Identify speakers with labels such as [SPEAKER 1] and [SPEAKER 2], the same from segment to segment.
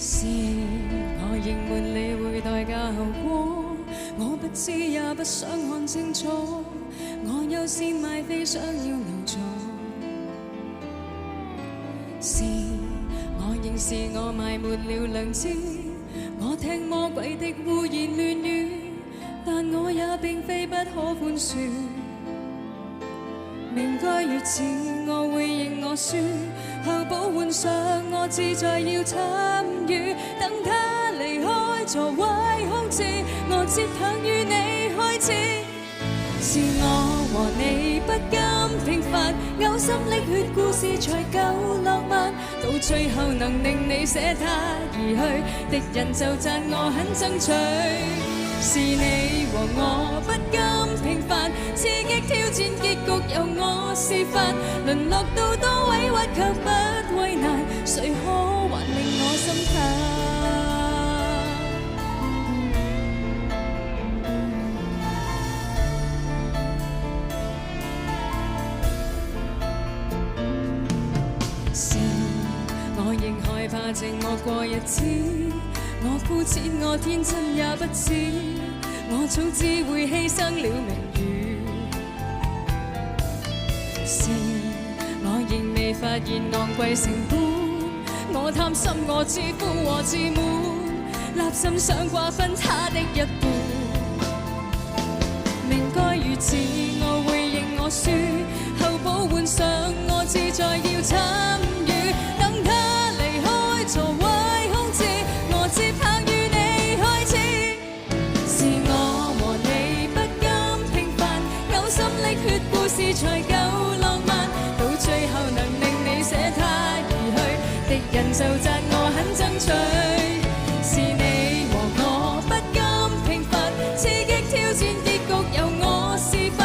[SPEAKER 1] 是我仍沒理會代價後果，我不知也不想看清楚，我有線買飛想要留座。是我認是我埋沒了良知，我聽魔鬼的胡言亂語，但我也並非不可寬恕。明該如此，我會認我輸，後補換上我志在要參與，等他離開座位空置，我接棒與你開始。是我和你不甘平凡，嘔心瀝血故事才夠浪漫，到最後能令你捨他而去，敵人就讚我很爭取。是你和我不甘平凡，刺激挑戰結局由我示範，淪落到多委屈卻不為難，誰可還令我心淡？是我仍害怕寂寞過日子，我膚淺我天真也不知，我早知會犧牲了名譽。是我仍未發現昂貴成本，我貪心我自負和自滿，立心想瓜分他的一半。明該如此，我會認我輸，後補換上我志在要參與，等他離開座位空置，我接棒與你開始。是我和你不甘平凡，嘔心瀝血故事才夠浪漫，到最後能令你捨他而去，敵人就讚我很爭取。是你和我不甘平凡，刺激挑戰結局由我示範，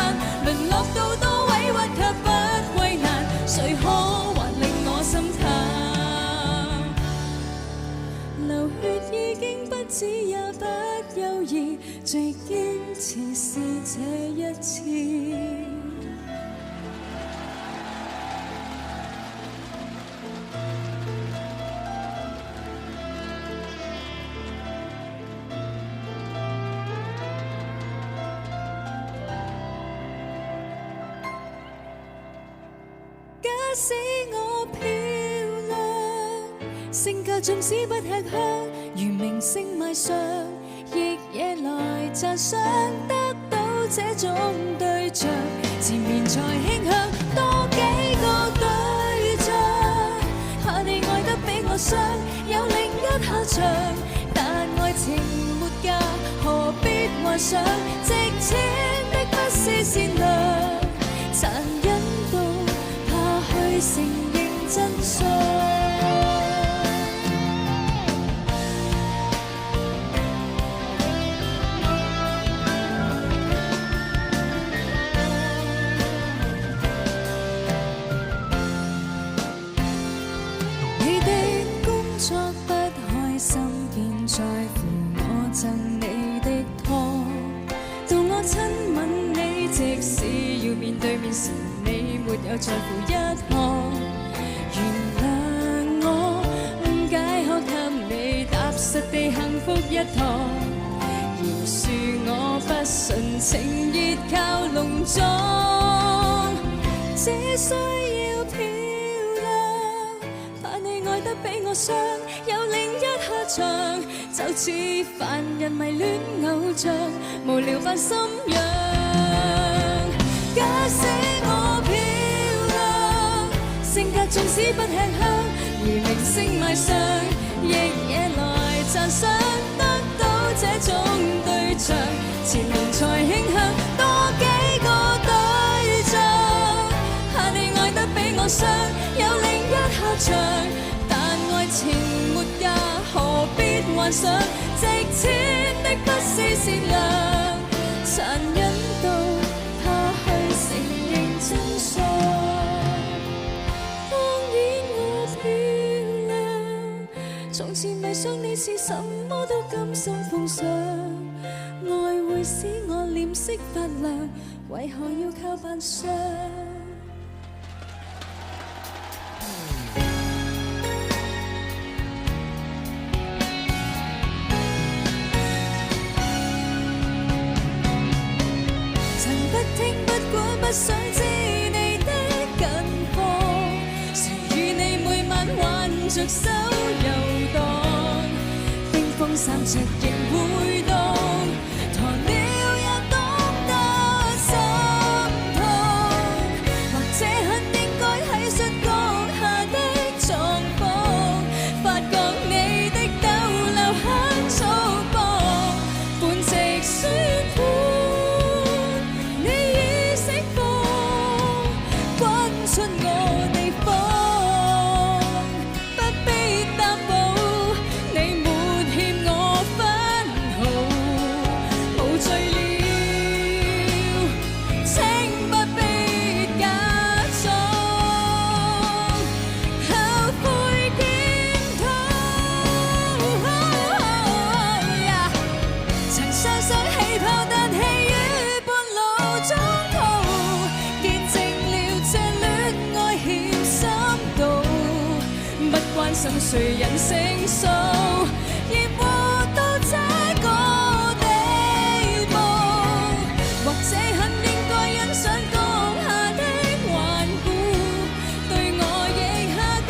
[SPEAKER 1] 淪落到多委屈卻不為難，誰可還令我心淡？流血已經不止也不猶豫，最堅持是這一次。假使我漂亮，性格縱使不吃香，如明星迷上，亦惹來讚賞。得到這種對象，前面才傾向多幾個對象，怕你愛得比我傷，有另一下場。但愛情沒價，何必幻想？值錢的不是善良，殘忍到去承認真相。你的工作不開心，便在乎我贈你的湯，到我親吻你，即使要面對面時，你沒有在乎一項。原諒我誤解，可給你踏實地幸福一趟。饒恕我不純情，熱靠濃妝。只需要漂亮，怕你愛得比我傷，有另一下場。就似凡人迷戀偶像，無聊扮心癢。假使我漂亮，性格縱使不吃香，如明星迷上，亦惹來讚賞。得到這種對象，前面才傾向多幾個對象，怕你愛得比我傷，有另一下場。但愛情沒價，何必幻想？值錢的不是善良，殘忍到怕去承認真相。當然我漂亮，從前迷上你是什麼都甘心奉上，愛會使我臉色發亮，為何要靠扮相？不想知你的近況，誰與你每晚挽着手遊蕩，冰封三尺仍會動，鴕鳥也懂得心痛，或者很應該體恤閣下的狀況，發覺你的逗留很粗暴，半直宣判你已釋放，滾出我地方，不必擔保你沒欠我分毫，無罪了，請不必假裝，後悔檢討。曾雙雙起跑，但氣於半路中途，見證了這戀愛欠深度，不關心誰人勝數，而活到這個地步，或者很應該欣賞閣下的頑固，對我亦下過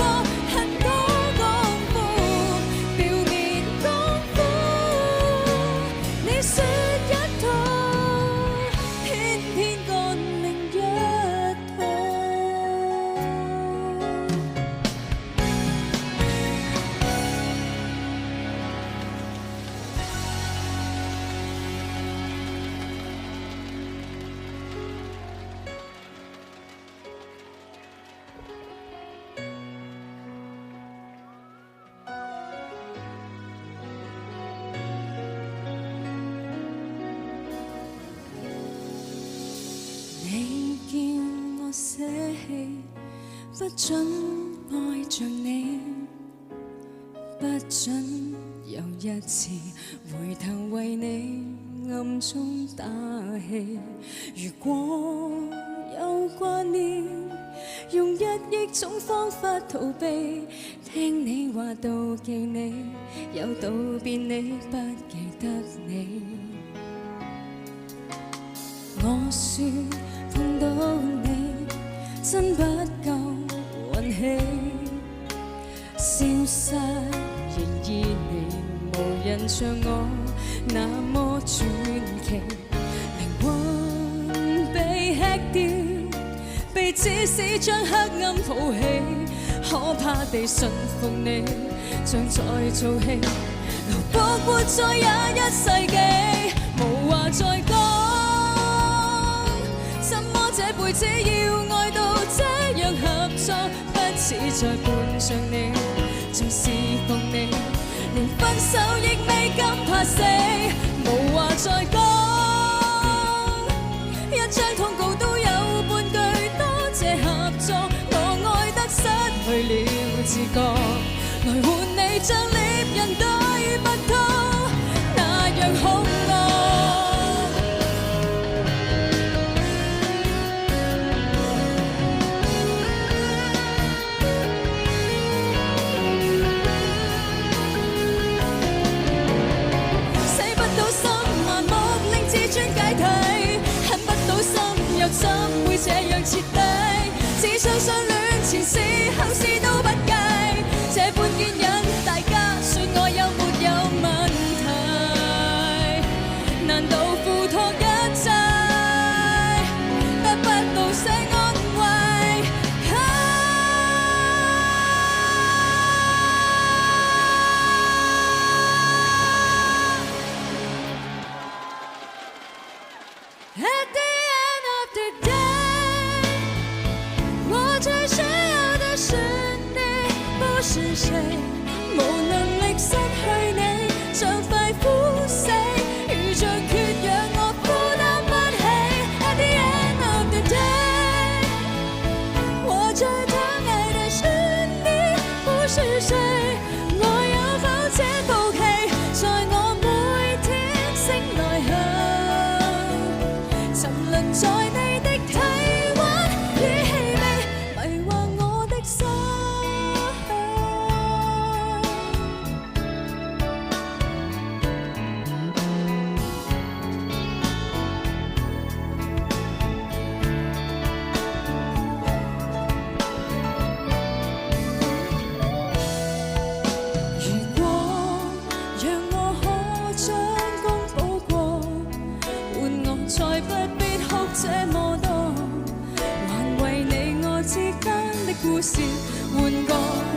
[SPEAKER 1] 很多功夫，表面功夫，你說一套，偏偏幹另一套。你叫我捨棄，不准愛着你，不准又一次回頭為你暗中打氣。如果有掛念，用1億種方法逃避，聽你話妒忌你，有道別你不記得你。我說碰到你真不夠運氣，消失仍依你，無人像我那麼傳奇，靈魂被吃掉，被指使將黑暗抱起，可怕地馴服你，像在做戲，留步活在21世紀，無話再講。怎麼這輩子要愛到這樣合作？不似在伴着你，像侍奉你，連分手亦未敢怕死，無話再講。一張通告都有半句多謝合作，我愛得失去了自覺，來換你將獵人對白兔那樣恐惡。怎會這樣徹底？只相信戀前事後事都不計，這般堅忍，大家說我有沒有問題？難道付託一切，得不到些安慰？最需要的是你，不是誰，無能力失去你，像塊枯死，如像缺氧，我負擔不起。At the end of the day， 我最疼愛的是你，不是誰，我有否這福氣，在我每天醒來後，沉淪在你的體溫與氣味，迷惑我的心。換個